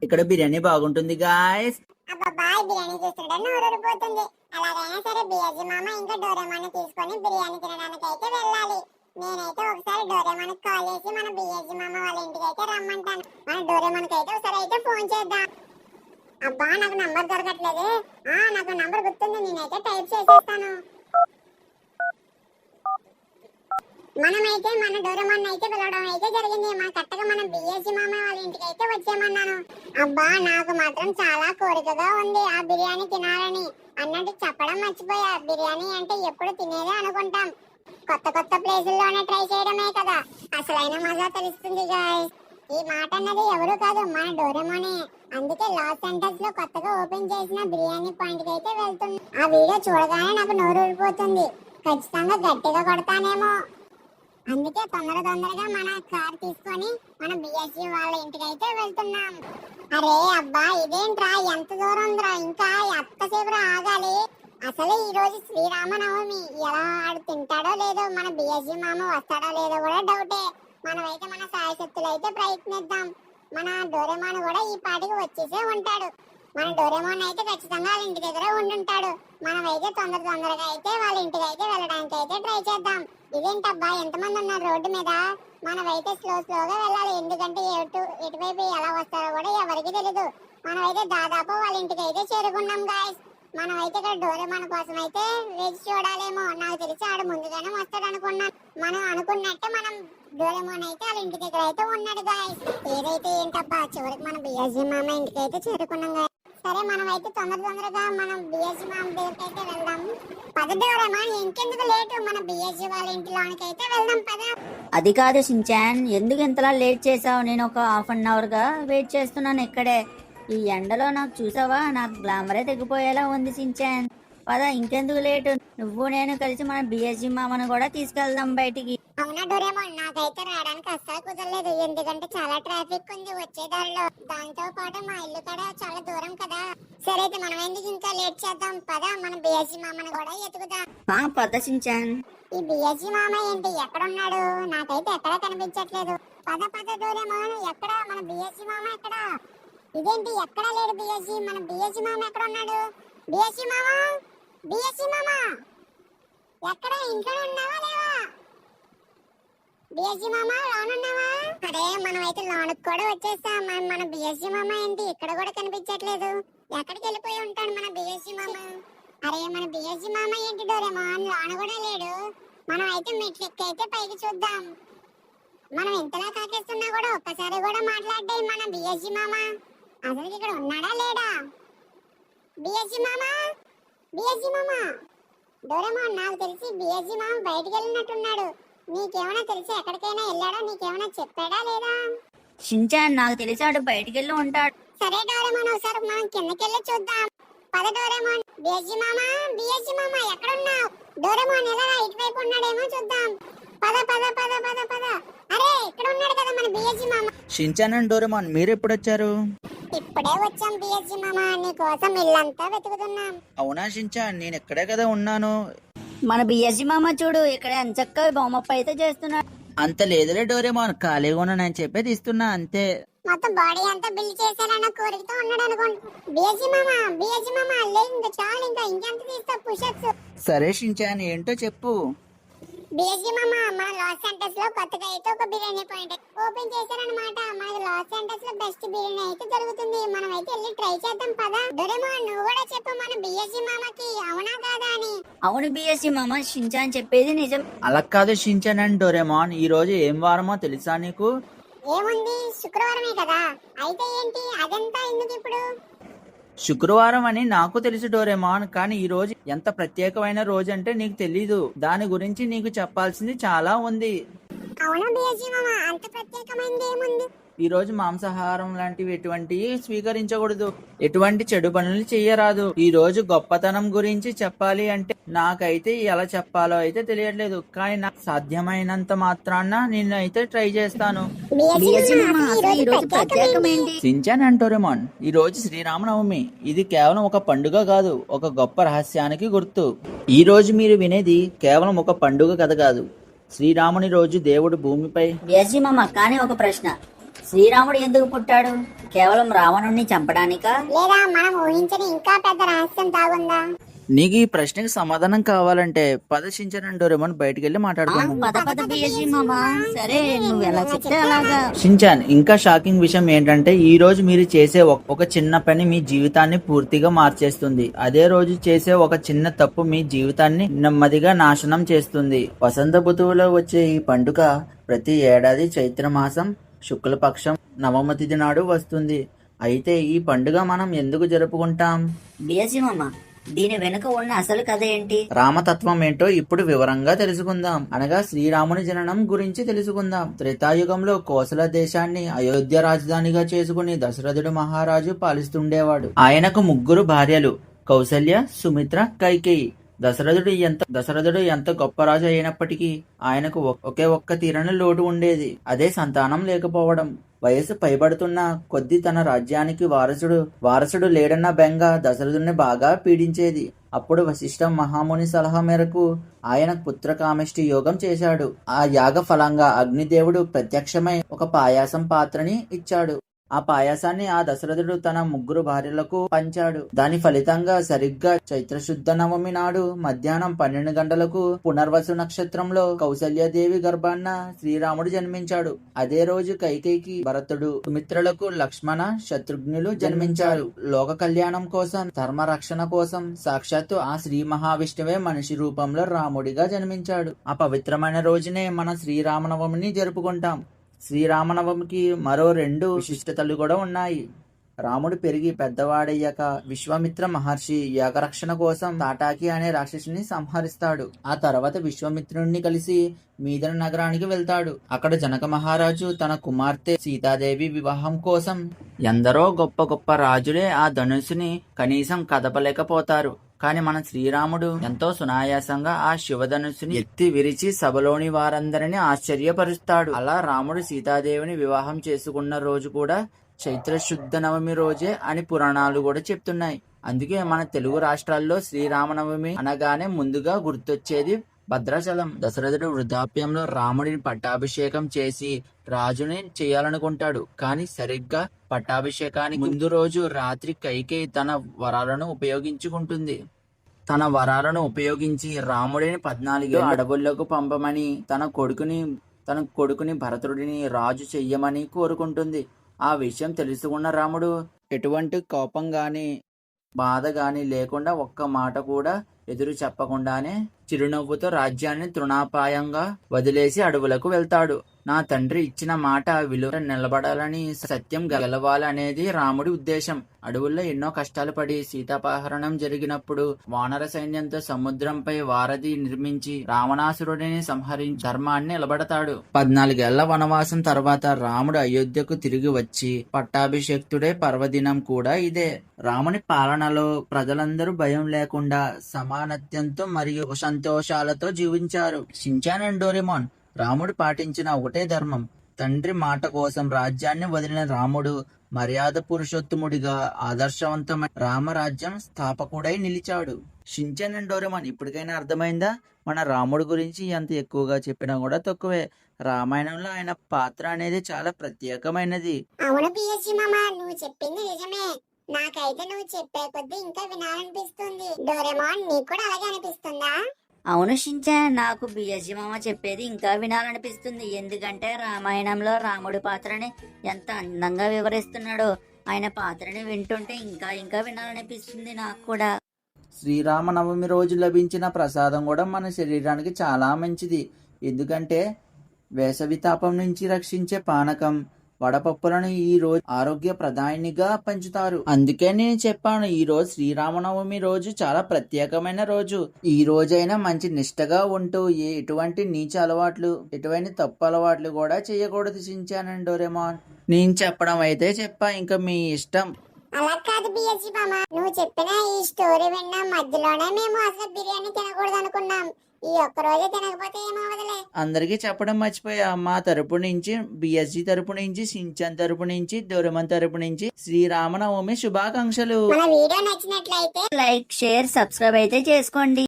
ఇక్కడ బిర్యానీ బాగుంటుంది గాయస్. అబ్బాయి బిర్యానీ చూస్తుంటే నోరూరిపోతుంది. అలాగైనా సరే బియాజీ మామ ఇంకా డోరేమాన్ తీసుకొని బిర్యానీ తినడానికి అయితే వెళ్ళాలి. నేనైతే ఒకసారి డోరేమాన్ కాల్ చేసి మన బియాజీ మామ వాళ్ళ ఇంటికి అయితే రమ్మంటాను. మన డోరేమాన్ అయితే ఒకసారి అయితే ఫోన్ చేద్దాం. అబ్బా నాకు నంబర్ దొరకట్లేదు. నాకు నంబర్ గుర్తుంది, నేనైతే టైప్ చేసేస్తాను. మనమైతే మన డోరేమాన్ అయితే పిలవడం అయితే జరిగింది. మన కట్టగా మన బిఎస్సి మామ వాళ్ళ ఇంటికి అయితే వచ్చామన్నాను. అబ్బా నాకు మాత్రం చాలా కోరికగా ఉంది ఆ బిర్యానీ తినాలని. అన్నట్టు చెప్పడం మర్చిపోయా, బిర్యానీ అంటే ఎప్పుడు తినేదే అనుకుంటాం, కొత్త కొత్త ప్లేసుల్లోనే ట్రై చేయడమే కదా అసలైన మజా తెలుస్తుంది గాయ్స్. ఈ మాట అన్నది ఎవరు కాదు, మన డోరేమోనే. అందుకే లాస్ సెంటర్స్ లో కొత్తగా ఓపెన్ చేసిన బిర్యానీ పాయింట్ కి అయితే వెళ్తుంది. ఆ వీడియో చూడగానే నాకు నోరు ఊడిపోతుంది. ఖచ్చితంగా గట్టిగా కొడతానేమో. అందుకే తొందరగా మన కార్ తీసుకొని మన బిఎస్సి వాళ్ళ ఇంటికి అయితే వెళ్తున్నాం. అరే అబ్బా ఇదేంట్రా, ఎంత దూరం ఉందిరా, ఇంకా ఎంతసేపు ఆగాలి. అసలు ఈ రోజు శ్రీరామనవమి, ఎలా ఆడు తింటాడో లేదో, మన బిఎస్సి మామ వస్తాడో లేదో కూడా డౌటే. మనమైతే మన సాయశక్తులు అయితే ప్రయత్నిద్దాం. మన డోరేమాన్ కూడా ఈ పాటికి వచ్చేసే ఉంటాడు. మన డోరేమాన్ అయితే ఖచ్చితంగా వాళ్ళ ఇంటి దగ్గర ఉండుంటాడు. మనమైతే తొందరగా అయితే వాళ్ళ ఇంటికి అయితే వెళ్ళడానికి అయితే ట్రై చేద్దాం. ఇదేంటబ్బా ఎంతమంది ఉన్నారు రోడ్డు మీద. మనమైతే స్లోగా వెళ్ళాలి, ఎందుకంటే ఎటువైపు ఎలా వస్తారో కూడా ఎవరికి తెలీదు. మనమైతే దాదాపు వాళ్ళ ఇంటికి అయితే చేరుకున్నాం గాయస్. మనమైతే ఇక్కడ డోరేమాన్ కోసం అయితే వేచి చూడాలేమో. నాకు తెలిసి ఆడు ముందుగానే వస్తాడు అనుకున్నాను. మనం అనుకున్నట్టే మనం డోరేమాన్ అయితే వాళ్ళ ఇంటి దగ్గర అయితే ఉన్నాడు గాయస్. ఏదైతే ఏంటబ్బా చివరికి మన బిఎస్సి మామ ఇంటికి అయితే చేరుకున్నాం గాయస్. సరే మనమైతే తొందరగా మనం బిఎస్సి మామ దగ్గరికి అయితే వెళ్దాం. పద డోరేమాన్, ఇంకెందుకు లేటు, మన బిఎస్సి వాళ్ళ ఇంటిలోనికి అయితే వెళ్దాం పద. అది కాదు షించాన్, ఎందుకు ఇంతలా లేట్ చేసావు? నేను ఒక హాఫ్ అన్ అవర్ గా వెయిట్ చేస్తున్నాను ఇక్కడే. ఈ ఎండలో నాకు చూసావా, నాకు గ్లామరే తెగిపోయేలా ఉంది షించాన్. పద, ఇంకెందుకు లేటు, నువ్వు నేను కలిసి మన బిఎస్సి మామను కూడా తీసుకెళ్దాం బయటికి. అవునా డోరేమాన్, నాకైతే రావడానికి అస్సలు కుదరలేదు, ఎందుకంటే చాలా ట్రాఫిక్ ఉంది వచ్చే దారిలో. దాంతో పాటు మా ఇల్లు కూడా చాలా దూరం కదా. సరే అయితే మనం ఎందుకు ఇంకా లేట్ చేద్దాం, పద మన బిఎస్సి మామను కూడా ఎత్తుకుదాం. పద షించాన్. ఈ బిఎస్సి మామ ఏంటి ఎక్కడున్నాడు, నాకైతే ఎక్కడా కనిపించట్లేదు. పద డోరేమాన్, ఎక్కడ మన బిఎస్సి మామ ఎక్కడ? ఇదేంటి ఎక్కడా లేడు బిఎస్సి, మన బిఎస్సి మామ ఎక్కడ ఉన్నాడు? బిఎస్సి మామ ఎక్కడ, ఇంట్లోనే ఉన్నావా లేవా? బిఎస్సి మామ లోనున్నావా? అరే మనమైతే లోనుకు కూడా వచ్చేస్తాం. మన బిఎస్సి మామ ఏంటి ఇక్కడ కూడా కనిపించట్లేదు, ఎక్కడికి వెళ్ళిపోయి ఉంటాడు మన బిఎస్సి మామ? అరే మన బిఎస్సి మామ ఏంటి డోరేమాన్ లోన కూడా లేడు. మనం అయితే మెట్లు ఎక్కి అయితే పైకి చూద్దాం. మనం ఎంతలా కాకేస్తున్నా కూడా ఒక్కసారి కూడా మాట్లాడే మన బిఎస్సి మామ అసలు ఇక్కడ ఉన్నాడా లేడా? బిఎస్సి మామ డోరేమాన్, నాకు తెలిసి బిఎస్సి మామ బయటికి వెళ్ళినట్టున్నాడు. నీకేమైనా తెలిసి ఎక్కడికైనా వెళ్ళాడో, నీకేమైనా చెప్పాడా లేదా? షించాన్, నాకు తెలిసాడు బయటికి వెళ్ళి ఉంటాడు. సరే డోరేమాన్, ఒకసారి మనం కిందకెళ్ళి చూద్దాం. పద డోరేమాన్. బిఎస్సి మామ ఎక్కడ ఉన్నావు? డోరేమాన్ ఎలా ఇటువైపు ఉన్నాడేమో చూద్దాం. పద. అరే ఇక్కడ ఉన్నాడు కదా మన బిఎస్సి మామ. షించాన్ అండ్ డోరేమాన్, మీరు ఎప్పుడు వచ్చారు? ఇప్పుడే వచ్చాం బిఎస్సి మామ, నీ కోసం ఇల్లంతా వెతుకుతున్నాం. అవునా షించాన్, నేను ఇక్కడే కదా ఉన్నాను. మన బిఎస్సి మామ చూడు ఇక్కడ ఎంచక్క బొమ్మప్ప అయితే చేస్తున్నాడు. అంత లేదులే డోరేమాన్, ఖాళీగా ఉన్నానని చెప్పేది ఇస్తున్నా అంతే. మొత్తం బాడీ అంతా బిల్డ్ చేశారన్న కోరికతో ఉన్నాడు అనుకోండి. బిఎస్సి మామ లేదు, ఇంకా చాలు, ఇంకెంత తీస్తావు పుషప్స్? సరే షించాన్, ఏంటో చెప్పు. బిఎస్సి మామ, మన లాస్ సెంటర్స్ లో కొత్తగా అయితే ఒక బిర్యానీ పాయింట్ ఓపెన్ చేశారన్నమాట. మనకి లాస్ సెంటర్స్ లో బెస్ట్ బిర్యానీ అయితే జరుగుతుంది. మనం అయితే వెళ్ళి ట్రై చేద్దాం పద. డోరేమాన్ నువ్వు కూడా చెప్పు మన బిఎస్సి మామకి అవునా కాదా అని. అవును బిఎస్సి మామ, షించాన్ చెప్పేది నిజం. అలా కాదు షించాన్ అండ్ డోరేమాన్, ఈ రోజు ఏం వారమో తెలుసా నీకు? ఏముంది, శుక్రవారమే కదా. అయితే ఏంటి అదంతా ఎందుకు ఇప్పుడు? శుక్రవారం అని నాకు తెలుసు డోరేమాన్, కానీ ఈ రోజు ఎంత ప్రత్యేకమైన రోజు అంటే నీకు తెలీదు. దాని గురించి నీకు చెప్పాల్సింది చాలా ఉంది. అవునా బిఎస్సి మామ, అంత ప్రత్యేకమైనది ఏముంది? ఈ రోజు మాంసాహారం లాంటివి ఎటువంటివి స్వీకరించకూడదు, ఎటువంటి చెడు పనులు చెయ్యరాదు. ఈ రోజు గొప్పతనం గురించి చెప్పాలి అంటే నాకైతే ఎలా చెప్పాలో అయితే తెలియట్లేదు, కానీ నాకు సాధ్యమైనంత మాత్రాన నేను అయితే ట్రై చేస్తాను. షించాన్ అండ్ డోరేమాన్, ఈ రోజు శ్రీరామనవమి. ఇది కేవలం ఒక పండుగ కాదు, ఒక గొప్ప రహస్యానికి గుర్తు. ఈ రోజు మీరు వినేది కేవలం ఒక పండుగ కథ కాదు, శ్రీరాముని రోజు దేవుడు భూమిపై. బిఎస్సి మామ, కానీ ఒక ప్రశ్న, శ్రీరాముడు ఎందుకు పుట్టాడు? కేవలం రావణుణ్ణి చంపడానికా? లేదా మనం ఊహించని ఇంకా పెద్ద రహస్యం తాగుందా? నీకు ఈ ప్రశ్నకి సమాధానం కావాలంటే పద షించాన్ డోరేమాన్ బయటికి వెళ్ళి మాట్లాడుకుందాం. పద పద బిఎస్సి మామా. సరే, నువ్వు ఎలా చెప్తే అలాగా. షించాన్, ఇంకా షాకింగ్ విషయం ఏంటంటే ఈ రోజు మీరు చేసే ఒక చిన్న పని మీ జీవితాన్ని పూర్తిగా మార్చేస్తుంది. అదే రోజు చేసే ఒక చిన్న తప్పు మీ జీవితాన్ని నెమ్మదిగా నాశనం చేస్తుంది. వసంత ఋతువులో వచ్చే ఈ పండుగ ప్రతి ఏడాది చైత్రమాసం శుక్లపక్షం నవమ తిథి నాడు వస్తుంది. అయితే ఈ పండుగ మనం ఎందుకు జరుపుకుంటాం? బిఎస్సి మామా, దీని వెనుక ఉన్న అసలు కథ ఏంటి? రామతత్వం ఏంటో ఇప్పుడు వివరంగా తెలుసుకుందాం. అనగా శ్రీరాముని జననం గురించి తెలుసుకుందాం. త్రేతాయుగంలో కోసల దేశాన్ని అయోధ్య రాజధానిగా చేసుకుని దశరథుడు మహారాజు పాలిస్తుండేవాడు. ఆయనకు 3 భార్యలు, కౌసల్య, సుమిత్ర, కైకేయి. దశరథుడు ఎంత గొప్ప రాజు అయినప్పటికీ ఆయనకు ఒకే ఒక్క తీరని లోటు ఉండేది. అదే సంతానం లేకపోవడం. వయసు పైబడుతున్న కొద్దీ తన రాజ్యానికి వారసుడు లేడన్న బెంగ దశరథుడిని బాగా పీడించేది. అప్పుడు వశిష్ఠ మహాముని సలహా మేరకు ఆయన పుత్రకామేష్టి యోగం చేశాడు. ఆ యాగ ఫలంగా అగ్నిదేవుడు ప్రత్యక్షమై ఒక పాయాసం పాత్రని ఇచ్చాడు. ఆ పాయాసాన్ని ఆ దశరథుడు తన 3 భార్యలకు పంచాడు. దాని ఫలితంగా సరిగ్గా చైత్రశుద్ధ నవమి నాడు మధ్యాహ్నం 12 గంటలకు పునర్వసు నక్షత్రంలో కౌసల్యాదేవి గర్భాన్న శ్రీరాముడు జన్మించాడు. అదే రోజు కైకేయికి భరతుడు, సుమిత్రలకు లక్ష్మణ, శత్రుఘ్నులు జన్మించారు. లోక కళ్యాణం కోసం, ధర్మ రక్షణ కోసం సాక్షాత్తు ఆ శ్రీ మహావిష్ణువే మనిషి రూపంలో రాముడిగా జన్మించాడు. ఆ పవిత్రమైన రోజునే మన శ్రీరామనవమిని జరుపుకుంటాం. శ్రీరామనవమికి మరో 2 విశిష్టతలు కూడా ఉన్నాయి. రాముడు పెరిగి పెద్దవాడయ్యాక విశ్వామిత్ర మహర్షి యాగరక్షణ కోసం తాటాకి అనే రాక్షసుని సంహరిస్తాడు. ఆ తర్వాత విశ్వామిత్రుడిని కలిసి మీదన నగరానికి వెళ్తాడు. అక్కడ జనక మహారాజు తన కుమార్తె సీతాదేవి వివాహం కోసం ఎందరో గొప్ప గొప్ప రాజులే ఆ ధనుసుని కనీసం కదపలేకపోతారు. కాని మన శ్రీరాముడు ఎంతో సునాయాసంగా ఆ శివధనుసుని ఎత్తి విరిచి సభలోని వారందరినీ ఆశ్చర్యపరుస్తాడు. అలా రాముడు సీతాదేవిని వివాహం చేసుకున్న రోజు కూడా చైత్ర శుద్ధ నవమి రోజే అని పురాణాలు కూడా చెప్తున్నాయి. అందుకే మన తెలుగు రాష్ట్రాల్లో శ్రీరామనవమి అనగానే ముందుగా గుర్తొచ్చేది భద్రాచలం. దశరథుడు వృద్ధాప్యంలో రాముడిని పట్టాభిషేకం చేసి రాజుని చేయాలనుకుంటాడు. కానీ సరిగ్గా పట్టాభిషేకానికి ముందు రోజు రాత్రి కైకేయి తన వరాలను ఉపయోగించి రాముడిని 14 అడవుల్లోకి పంపమని తన కొడుకుని భరతుడిని రాజు చెయ్యమని కోరుకుంటుంది. ఆ విషయం తెలుసుకున్న రాముడు ఎటువంటి కోపం గాని బాధ గాని లేకుండా ఒక్క మాట కూడా ఎదురు చెప్పకుండానే చిరునవ్వుతో రాజ్యాన్ని తృణాపాయంగా వదిలేసి అడవులకు వెళ్తాడు. నా తండ్రి ఇచ్చిన మాట విలువ నిలబడాలని, సత్యం గెలవాలనేది రాముడి ఉద్దేశం. అడవుల్లో ఎన్నో కష్టాలు పడి సీతాపహరణం జరిగినప్పుడు వానర సైన్యంతో సముద్రంపై వారధి నిర్మించి రావణాసురుడిని సంహరించి ధర్మాన్ని నిలబడతాడు. 14 ఏళ్ల వనవాసం తర్వాత రాముడు అయోధ్యకు తిరిగి వచ్చి పట్టాభిషేక్తుడే పర్వదినం కూడా ఇదే. రాముని పాలనలో ప్రజలందరూ భయం లేకుండా సమానత్యంతో మరియు సంతోషాలతో జీవించారు. షించాన్ అండ్ డోరేమాన్, రాముడు పాటించిన ఒకటే ధర్మం. తండ్రి మాట కోసం రాజ్యాన్ని వదిలిన రాముడు మర్యాద పురుషోత్తముడిగా ఆదర్శవంతమైన రామరాజ్యం స్థాపకుడై నిలిచాడు. షించాన్ అండ్ డోరేమాన్, ఇప్పటికైనా అర్థమైందా? మన రాముడు గురించి ఎంత ఎక్కువగా చెప్పినా కూడా తక్కువే. రామాయణంలో ఆయన పాత్ర అనేది చాలా ప్రత్యేకమైనది. అవును పిఎస్సి మామ, నువ్వు చెప్పింది నిజమే. నాకైతే నువ్వు చెప్పే కొద్దీ ఇంకా వినాలనిపిస్తుంది. డోరేమాన్, నీకు కూడా అలాగే అనిపిస్తుందా? అవును షించాన్, నాకు బిఎస్సి మామ చెప్పేది ఇంకా వినాలనిపిస్తుంది. ఎందుకంటే రామాయణంలో రాముడి పాత్రని ఎంత అందంగా వివరిస్తున్నాడో. ఆయన పాత్రని వింటుంటే ఇంకా ఇంకా వినాలనిపిస్తుంది నాకు కూడా. శ్రీరామనవమి రోజు లభించిన ప్రసాదం కూడా మన శరీరానికి చాలా మంచిది. ఎందుకంటే వేసవి తాపం నుంచి రక్షించే పానకం, వడపప్పులను ఈ రోజు ఆరోగ్య ప్రదాయినిగా పంచుతారు. అందుకే నేను చెప్పాను, ఈ రోజు శ్రీరామనవమి రోజు చాలా ప్రత్యేకమైన రోజు. ఈ రోజైనా మంచి నిష్టగా ఉంటూ ఎటువంటి నీచ అలవాట్లు, ఎటువంటి తప్పు అలవాట్లు కూడా చేయకూడదు. షించాన్ డోరేమాన్, నేను చెప్పడం అయితే చెప్పా, ఇంకా మీ ఇష్టం. అలా కాదు బిఎస్సి మామ, నువ్వు చెప్పిన ఈ స్టోరీ విన్న మధ్యలోనే మేము అసలు బిర్యానీ తినకూడదు అనుకున్నాం. ఈ ఒక్క రోజే తినకపోతే ఏమవదులే. అందరికీ చెప్పడం మర్చిపోయా, మా తరపు నుంచి, బిఎస్జీ తరపు నుంచి, షించాన్ తరపు నుంచి, డోరేమాన్ తరపు నుంచి శ్రీరామనవమి శుభాకాంక్షలు. మన వీడియో నచ్చినట్లయితే లైక్, షేర్, సబ్స్క్రైబ్ అయితే చేసుకోండి.